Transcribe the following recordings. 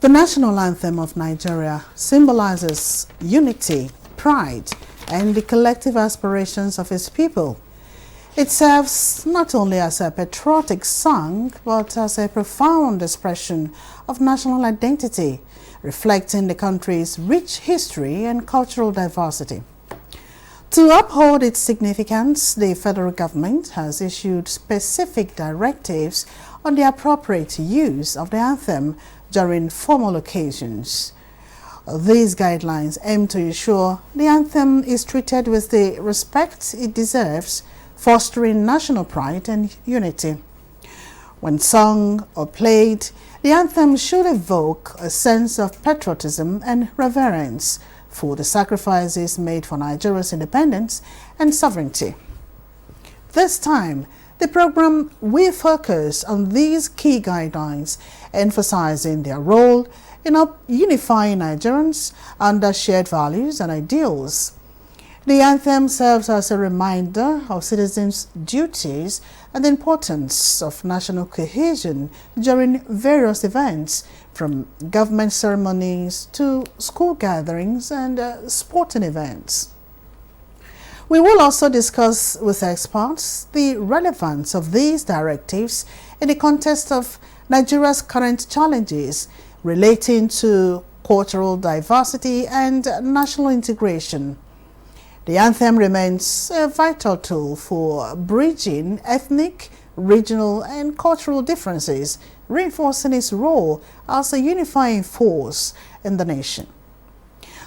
The national anthem of Nigeria symbolizes unity, pride, and the collective aspirations of its people. It serves not only as a patriotic song, but as a profound expression of national identity, reflecting the country's rich history and cultural diversity. To uphold its significance, the federal government has issued specific directives on the appropriate use of the anthem during formal occasions. These guidelines aim to ensure the anthem is treated with the respect it deserves, fostering national pride and unity. When sung or played, the anthem should evoke a sense of patriotism and reverence for the sacrifices made for Nigeria's independence and sovereignty. This time, the program will focus on these key guidelines, emphasizing their role in unifying Nigerians under shared values and ideals. The anthem serves as a reminder of citizens' duties and the importance of national cohesion during various events, from government ceremonies to school gatherings and sporting events. We will also discuss with experts the relevance of these directives in the context of Nigeria's current challenges relating to cultural diversity and national integration. The anthem remains a vital tool for bridging ethnic, regional, and cultural differences, reinforcing its role as a unifying force in the nation.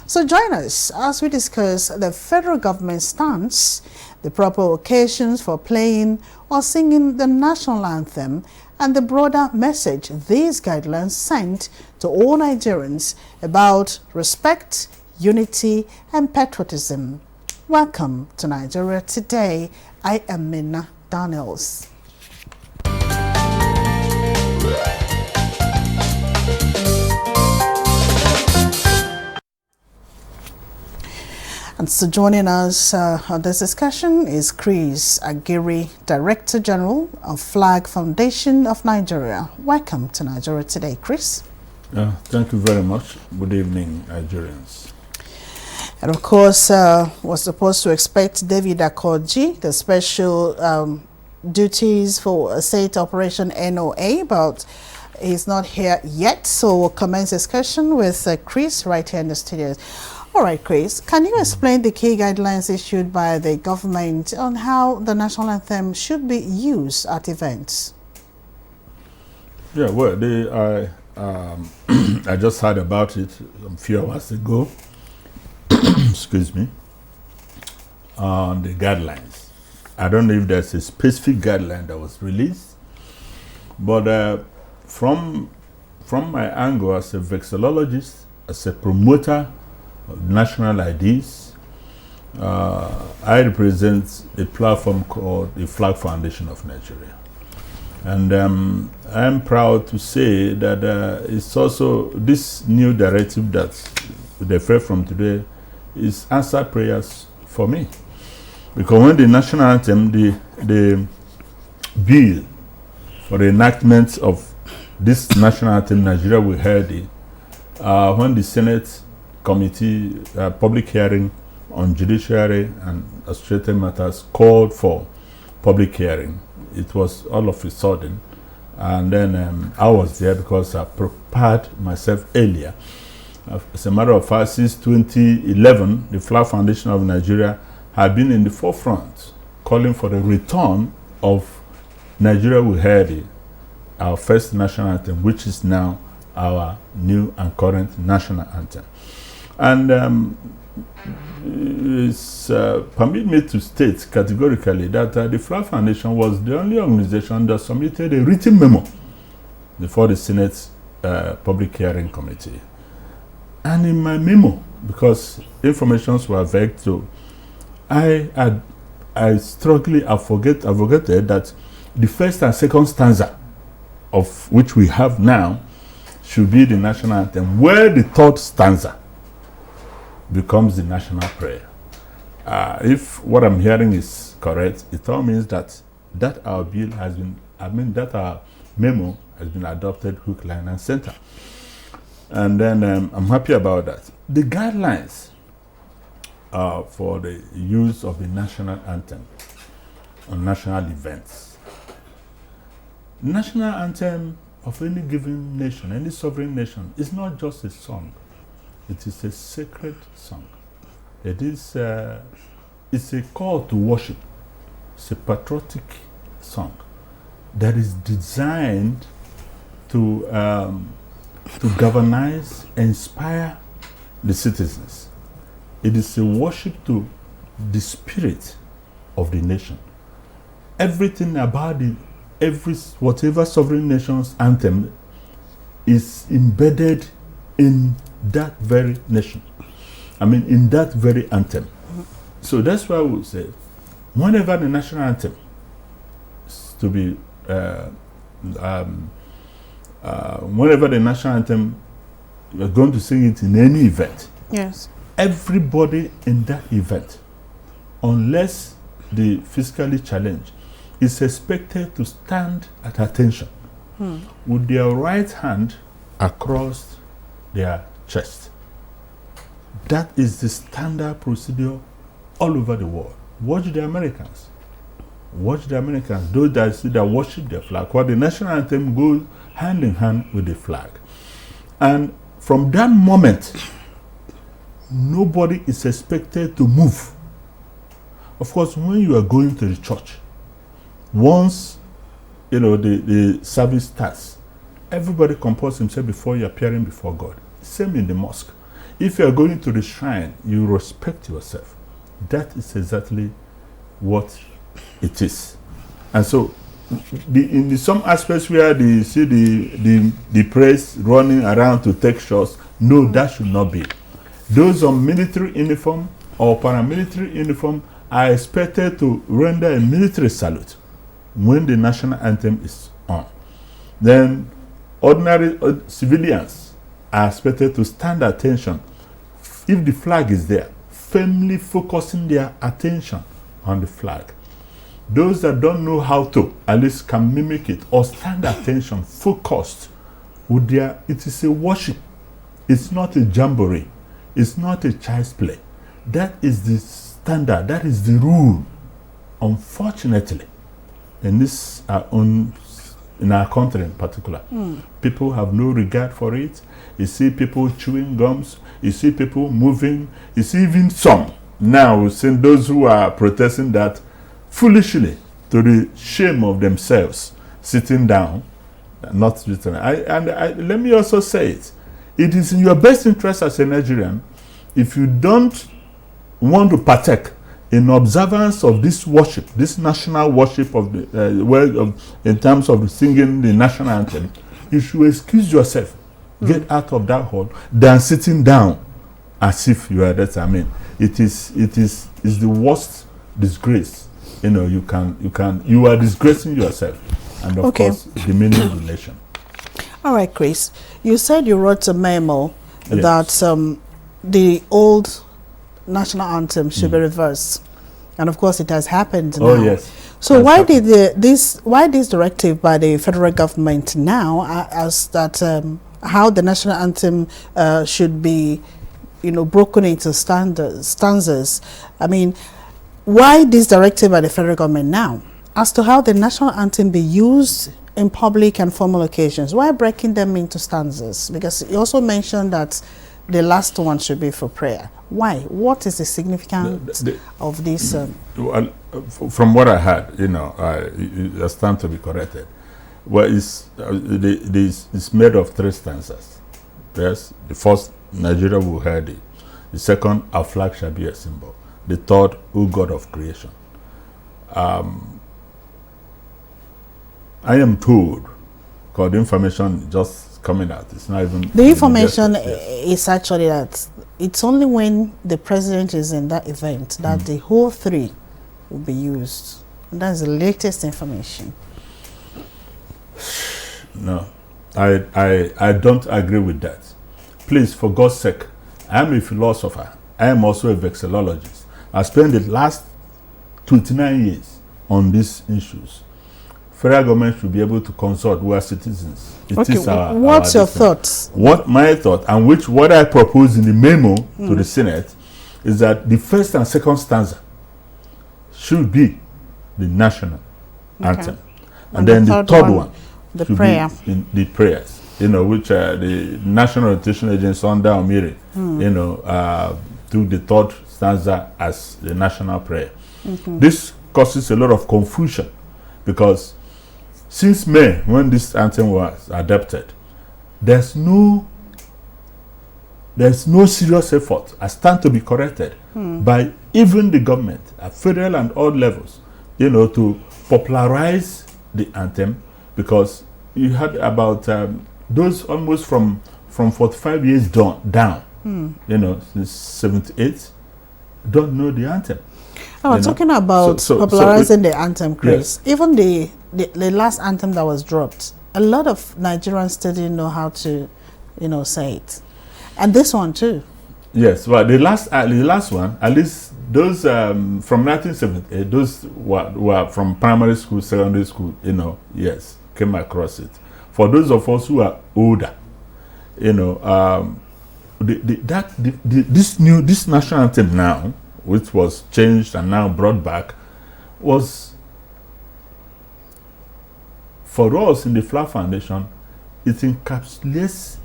So join us as we discuss the federal government's stance, the proper occasions for playing or singing the national anthem, and the broader message these guidelines send to all Nigerians about respect, unity, and patriotism. Welcome to Nigeria Today. I am Minna Daniels. And so joining us on this discussion is Chris Agiri, Director General of Flag Foundation of Nigeria. Welcome to Nigeria Today, Chris. Thank you very much. Good evening, Nigerians. And of course, we're supposed to expect David Akoji, the special duties for State Operation NOA, but he's not here yet. So we'll commence discussion with Chris right here in the studio. All right, Chris, can you explain the key guidelines issued by the government on how the national anthem should be used at events? Yeah, well, I just heard about it a few hours ago. Excuse me. On the guidelines. I don't know if there's a specific guideline that was released, but from my angle as a vexillologist, as a promoter of national ideas, I represent a platform called the Flag Foundation of Nigeria. And I'm proud to say that it's also this new directive that they refer from today is answer prayers for me. Because when the national anthem, the bill for the enactment of this national anthem, Nigeria will heard it, when the Senate Committee public hearing on judiciary and administrative matters called for public hearing, it was all of a sudden, and then I was there because I prepared myself earlier. As a matter of fact, since 2011, the Flag Foundation of Nigeria have been in the forefront, calling for the return of Nigeria We Heard It, our first national anthem, which is now our new and current national anthem. And permit me to state categorically that the Flag Foundation was the only organization that submitted a written memo before the Senate Public Hearing Committee. And in my memo, because informations were vague too, I forgetted that the first and second stanza of which we have now should be the national anthem, where the third stanza becomes the national prayer. If what I'm hearing is correct, it all means that our bill has been, that our memo has been adopted hook, line, and center. And then I'm happy about that. The guidelines for the use of the national anthem on national events. National anthem of any given nation, any sovereign nation, is not just a song. It is a sacred song. It is it's a call to worship. It's a patriotic song that is designed to galvanize, inspire the citizens. It is a worship to the spirit of the nation. Everything about whatever sovereign nation's anthem is embedded in that very nation. I mean, in that very anthem. So that's why I would say, whenever the national anthem is to be, whenever the national anthem, we're going to sing it in any event. Yes. Everybody in that event, unless the physically challenged, is expected to stand at attention with their right hand across their chest. That is the standard procedure all over the world. Watch the Americans. Watch the Americans. Those that worship their flag. While the national anthem goes hand in hand with the flag. And from that moment, nobody is expected to move. Of course, when you are going to the church, once the service starts, everybody composes himself before you're appearing before God. Same in the mosque. If you are going to the shrine, you respect yourself. That is exactly what it is. And so, in some aspects where you see the press running around to take shots, no, that should not be. Those on military uniform or paramilitary uniform are expected to render a military salute when the national anthem is on. Then ordinary civilians are expected to stand at attention if the flag is there, firmly focusing their attention on the flag. Those that don't know how to, at least can mimic it or stand at attention, focused with their, it is a worship. It's not a jamboree. It's not a child's play. That is the standard. That is the rule. Unfortunately, in our country in particular, people have no regard for it. You see people chewing gums. You see people moving. You see even some now, seeing those who are protesting that foolishly, to the shame of themselves, sitting down, not returning. Let me also say it. It is in your best interest as a Nigerian, if you don't want to partake in observance of this worship, this national worship of the in terms of singing the national anthem, you should excuse yourself, get out of that hall, than sitting down as if you are that. I mean, it is the worst disgrace. You are disgracing yourself, and of course, demeaning the nation. All right, Chris. You said you wrote a memo that the old national anthem should be reversed, and of course, it has happened now. Oh yes. So why did this directive by the federal government now as that how the national anthem should be, broken into stanzas? I mean, why this directive by the federal government now as to how the national anthem be used in public and formal occasions? Why breaking them into stanzas? Because you also mentioned that the last one should be for prayer. Why? What is the significance of this? Well, from what I heard, I stand to be corrected. Well, it's made of 3 stanzas. Yes, the first, Nigeria will hear thee. The second, our flag shall be a symbol. The third, O God of creation. I am told, because the information just coming out, it's not even... The information is actually that it's only when the president is in that event that the whole 3 will be used. And that's the latest information. No, I don't agree with that. Please, for God's sake, I am a philosopher. I am also a vexillologist. I spent the last 29 years on these issues. federal government should be able to consult with our citizens. What's your thoughts? What my thought, and what I propose in the memo to the Senate, is that the first and second stanza should be the national anthem, and then the third one the prayer, in the prayers. Which the National Orientation Agency under Omiri, took the third stanza as the national prayer. This causes a lot of confusion, because since May, when this anthem was adopted, there's no serious effort as stand to be corrected by even the government at federal and all levels, to popularize the anthem, because you had about those almost from 45 years down, since 78, don't know the anthem. Talking about popularizing the anthem, Chris, yes. Even the last anthem that was dropped, a lot of Nigerians still didn't know how to, say it. And this one too. Yes, well, the last one, at least those from 1978, those were from primary school, secondary school, yes, came across it. For those of us who are older, this national anthem now, which was changed and now brought back, was, for us in the Flag Foundation, it encapsulates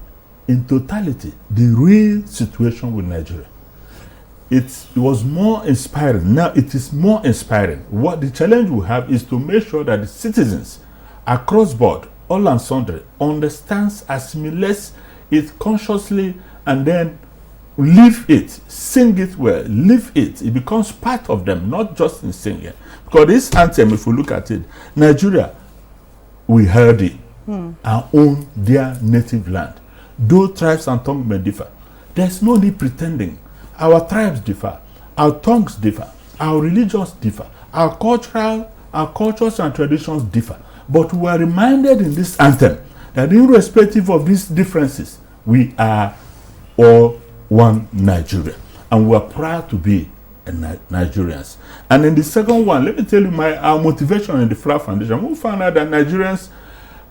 in totality the real situation with Nigeria. It was more inspiring. Now it is more inspiring. What the challenge we have is to make sure that the citizens across board, all and sundry, understands, assimilates it consciously, and then live it, sing it well, live it. It becomes part of them, not just in singing. Because this anthem, if we look at it, Nigeria, we heard it, our own dear native land. Though tribes and tongues may differ, there's no need pretending. Our tribes differ, our tongues differ, our religions differ, our cultures and traditions differ. But we are reminded in this anthem that irrespective of these differences, we are all one Nigeria, and we are proud to be Nigerians. And in the second one, let me tell you our motivation in the Flag Foundation. We found out that Nigerians,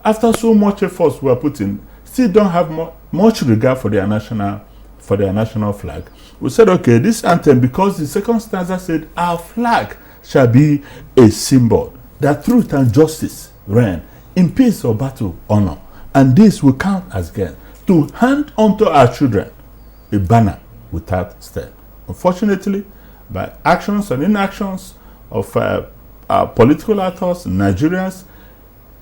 after so much efforts we are putting, still don't have much regard for their national flag. We said, okay, this anthem, because the second stanza said, our flag shall be a symbol that truth and justice reign in peace or battle, honor, and this will count as gain, to hand unto our children a banner without stain. Unfortunately, by actions and inactions of our political actors, Nigerians,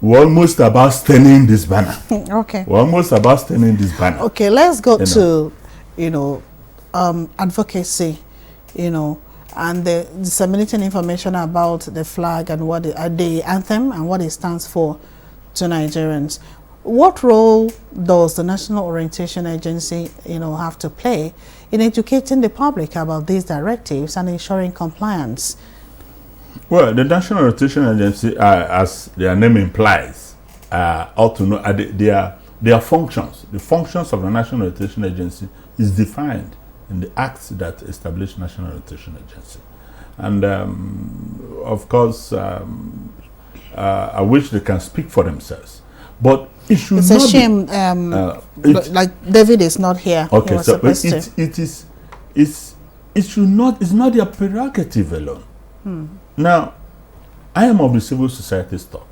we're almost about staining this banner. Okay. We're almost about staining this banner. Okay, let's go to, advocacy, and the disseminating information about the flag and what the anthem and what it stands for to Nigerians. What role does the National Orientation Agency, have to play in educating the public about these directives and ensuring compliance? Well, the National Orientation Agency, as their name implies, ought to know their functions. The functions of the National Orientation Agency is defined in the acts that establish National Orientation Agency. And of course, I wish they can speak for themselves. But it should it's not a shame, like David is not here. Okay, so it's not their prerogative alone. Now, I am of the civil society stock.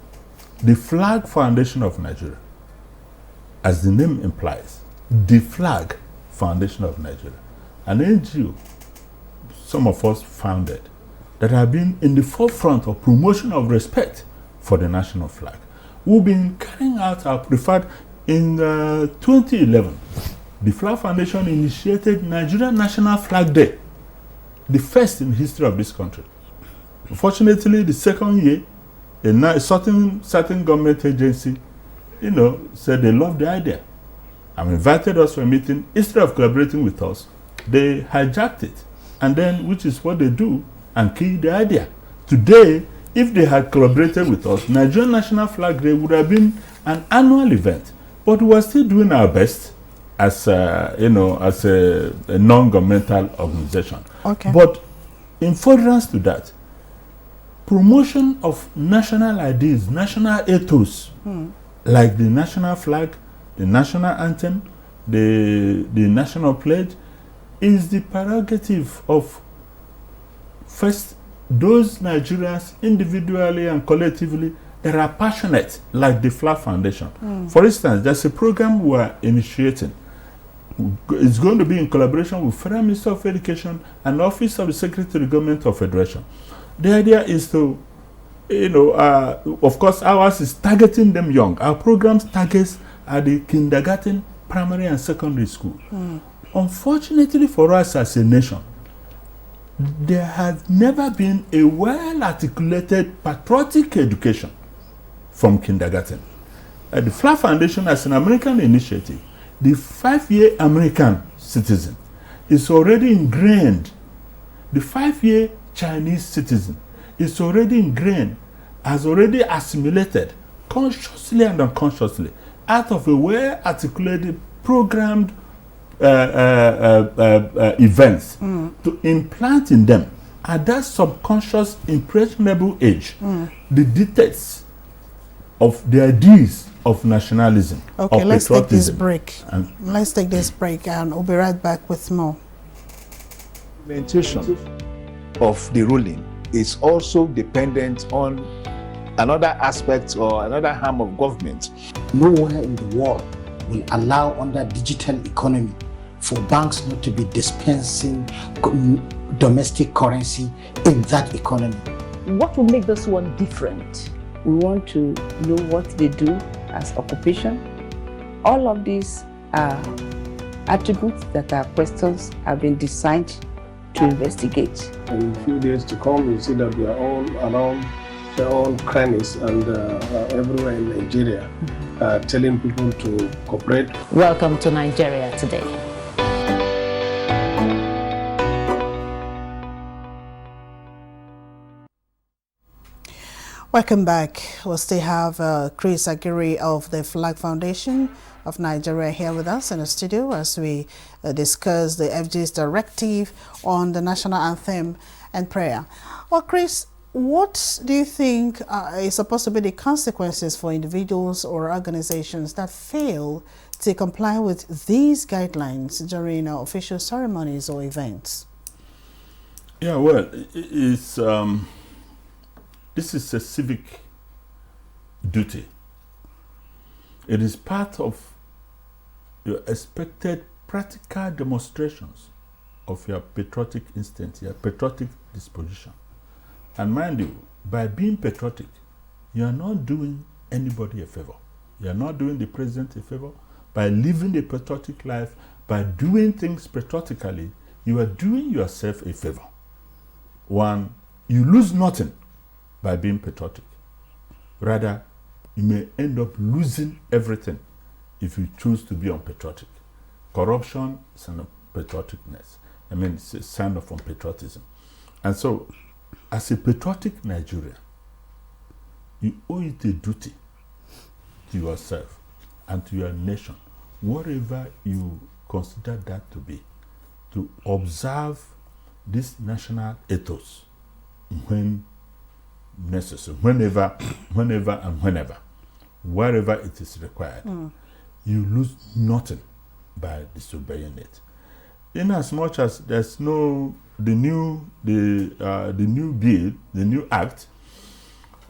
The Flag Foundation of Nigeria, as the name implies, the Flag Foundation of Nigeria, an NGO some of us founded that have been in the forefront of promotion of respect for the national flag. We've been carrying out our preferred in 2011. The Flag Foundation initiated Nigerian National Flag Day, the first in the history of this country. Unfortunately, the second year, a certain government agency, said they loved the idea and invited us for a meeting. Instead of collaborating with us, they hijacked it, and then, which is what they do, and killed the idea. Today, if they had collaborated with us, Nigerian National Flag Day would have been an annual event. But we are still doing our best as a non-governmental organization. Okay. But in furtherance to that, promotion of national ideas, national ethos, like the national flag, the national anthem, the national pledge, is the prerogative of first those Nigerians individually and collectively that are passionate, like the Flag Foundation. For instance, there's a program we are initiating. It's going to be in collaboration with Federal Minister of Education and Office of the Secretary to the Government of Federation. The idea is to, of course, ours is targeting them young. Our programs targets at the kindergarten, primary, and secondary school. Unfortunately for us as a nation, there has never been a well-articulated patriotic education from kindergarten. The Flag Foundation, as an American initiative, the 5-year American citizen is already ingrained. The 5-year Chinese citizen is already ingrained, has already assimilated, consciously and unconsciously, out of a well-articulated, programmed events to implant in them at that subconscious, impressionable age the details of the ideas of nationalism. Okay, let's take this break. And we'll be right back with more. Implementation of the ruling is also dependent on another aspect or another arm of government. Nowhere in the world will allow under digital economy for banks not to be dispensing domestic currency in that economy. What will make this one different? We want to know what they do as occupation. All of these are attributes that our questions have been designed to investigate. In a few days to come, you see that we are all around their own crannies and everywhere in Nigeria, telling people to cooperate. Welcome to Nigeria Today. Welcome back. We'll still have Chris Aguirre of the Flag Foundation of Nigeria here with us in the studio as we discuss the FG's directive on the national anthem and prayer. Well, Chris, what do you think is supposed to be the consequences for individuals or organizations that fail to comply with these guidelines during official ceremonies or events? Yeah, well, it's this is a civic duty. It is part of your expected practical demonstrations of your patriotic instinct, your patriotic disposition. And mind you, by being patriotic, you are not doing anybody a favor. You are not doing the president a favor. By living a patriotic life, by doing things patriotically, you are doing yourself a favor. One, you lose nothing by being patriotic. Rather, you may end up losing everything if you choose to be unpatriotic. Corruption is an unpatrioticness. I mean, it's a sign of unpatriotism. And so, as a patriotic Nigerian, you owe it a duty to yourself and to your nation, whatever you consider that to be, to observe this national ethos when necessary, whenever and wherever it is required. You lose nothing by disobeying it. In as much as there's no the new bill, the new act.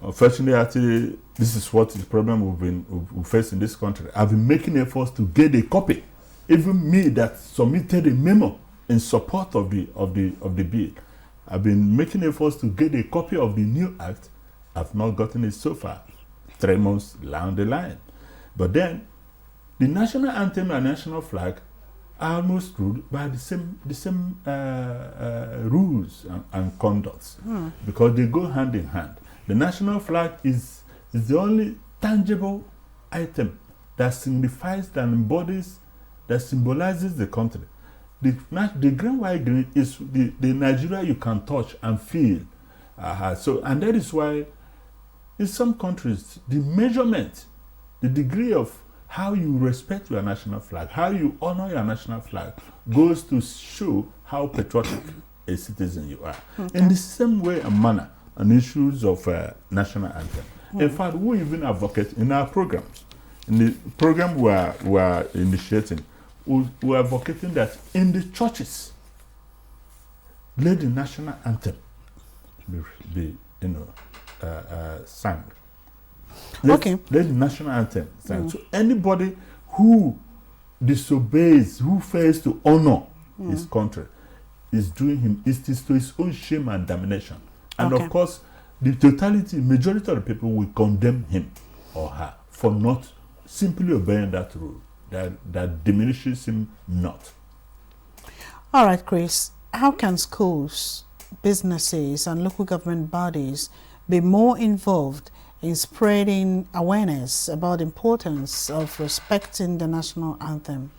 Unfortunately, actually, this is what the problem we face in this country. I've been making efforts to get a copy. Even me that submitted a memo in support of the bill. I've been making efforts to get a copy of the new act. I've not gotten it so far. 3 months down the line. But then, the national anthem and national flag are almost ruled by the same rules and conducts, because they go hand in hand. The national flag is the only tangible item that signifies, that embodies, that symbolizes the country. The green, white, green is the Nigeria you can touch and feel. And that is why in some countries, the measurement, the degree of how you respect your national flag, how you honor your national flag, goes to show how patriotic a citizen you are. Okay. In the same way and manner, on issues of national anthem. In fact, we even advocate in our programs. In the program we are initiating, we are advocating that in the churches, let the national anthem be sung. Let the national anthem sung. So anybody who disobeys, who fails to honor his country, is doing him is to his own shame and damnation. And of course, the majority of the people will condemn him or her for not simply obeying that rule. That diminishes him not. All right, Chris. How can schools, businesses, and local government bodies be more involved in spreading awareness about the importance of respecting the national anthem?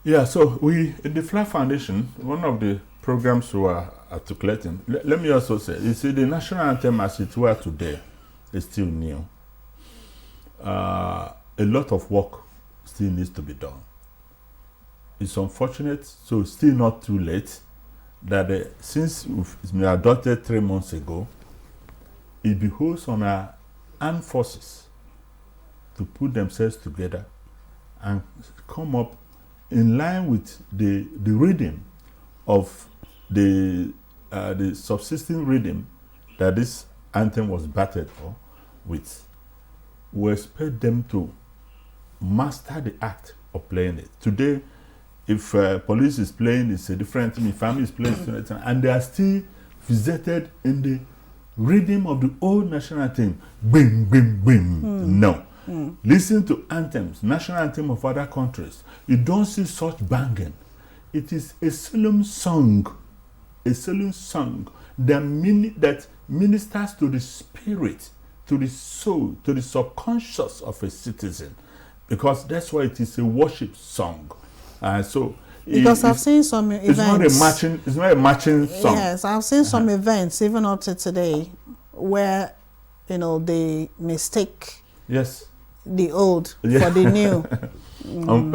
Yeah, so we, in the Flag Foundation, one of the programs we are articulating, let me also say, you see, the national anthem as it were today is still new. A lot of work still needs to be done. It's unfortunate, so it's still not too late, that since it's been adopted 3 months ago, it behoves on our armed forces to put themselves together and come up in line with the reading of the subsisting reading that this anthem was battered for with. We expect them to master the act of playing it. Today, if police is playing, it's a different thing. If family is playing, it's a different thing. And they are still visited in the rhythm of the old national anthem. Bim, bim, bim. No. Listen to anthems, national anthem of other countries. You don't see such banging. It is a solemn song that ministers to the spirit, to the soul, to the subconscious of a citizen, because that's why it is a worship song. So because I've seen some events. It's not a marching song. Yes, I've seen some events even up to today where they mistake the old for the new.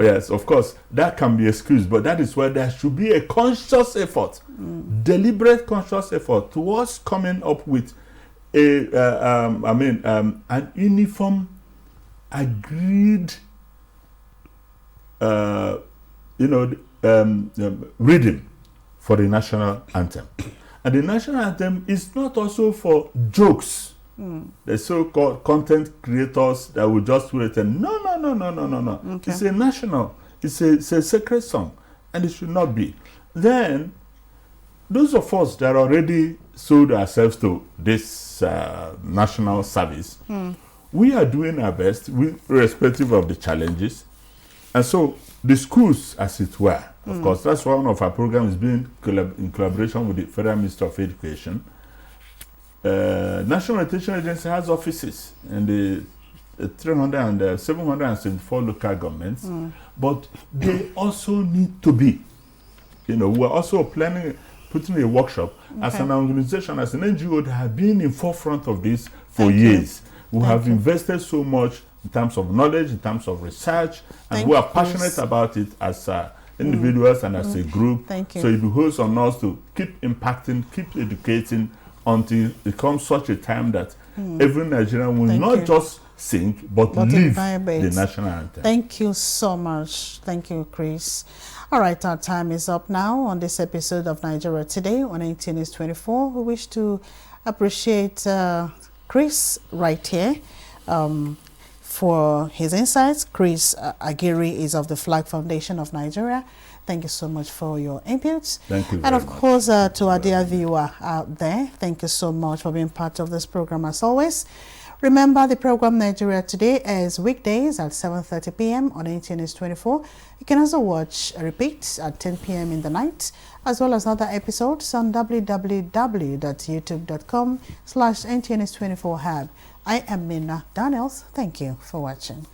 Yes, of course, that can be excused, but that is why there should be a conscious effort, deliberate conscious effort towards coming up with an uniform, agreed, reading for the national anthem. And the national anthem is not also for jokes. The so-called content creators that will just wait and no. Okay. It's a national, it's a sacred song, and it should not be. Then, those of us that already sold ourselves to this national service, we are doing our best, irrespective of the challenges. And so, the schools, as it were, of course, that's one of our programs being in collaboration with the Federal Ministry of Education. National Education Agency has offices in the 774 local governments, but they also need to be. We're also putting a workshop as an organization, as an NGO that have been in forefront of this for years. We have invested so much in terms of knowledge, in terms of research, and we are passionate about it as individuals and as a group. So it behoves on us to keep impacting, keep educating, until it comes such a time that every Nigerian will not just sing, but live the national anthem. Thank you so much. Thank you, Chris. All right, our time is up now on this episode of Nigeria Today on 18 is 24. We wish to appreciate Chris right here for his insights. Chris Agiri is of the Flag Foundation of Nigeria. Thank you so much for your inputs. Thank you. And of course, to our dear viewer out there, thank you so much for being part of this program as always. Remember, the program Nigeria Today is weekdays at 7:30 p.m. on 18 is 24. You can also watch a repeat at 10 p.m. in the night, as well as other episodes on www.youtube.com/NTNS24hub. I am Minna Daniels. Thank you for watching.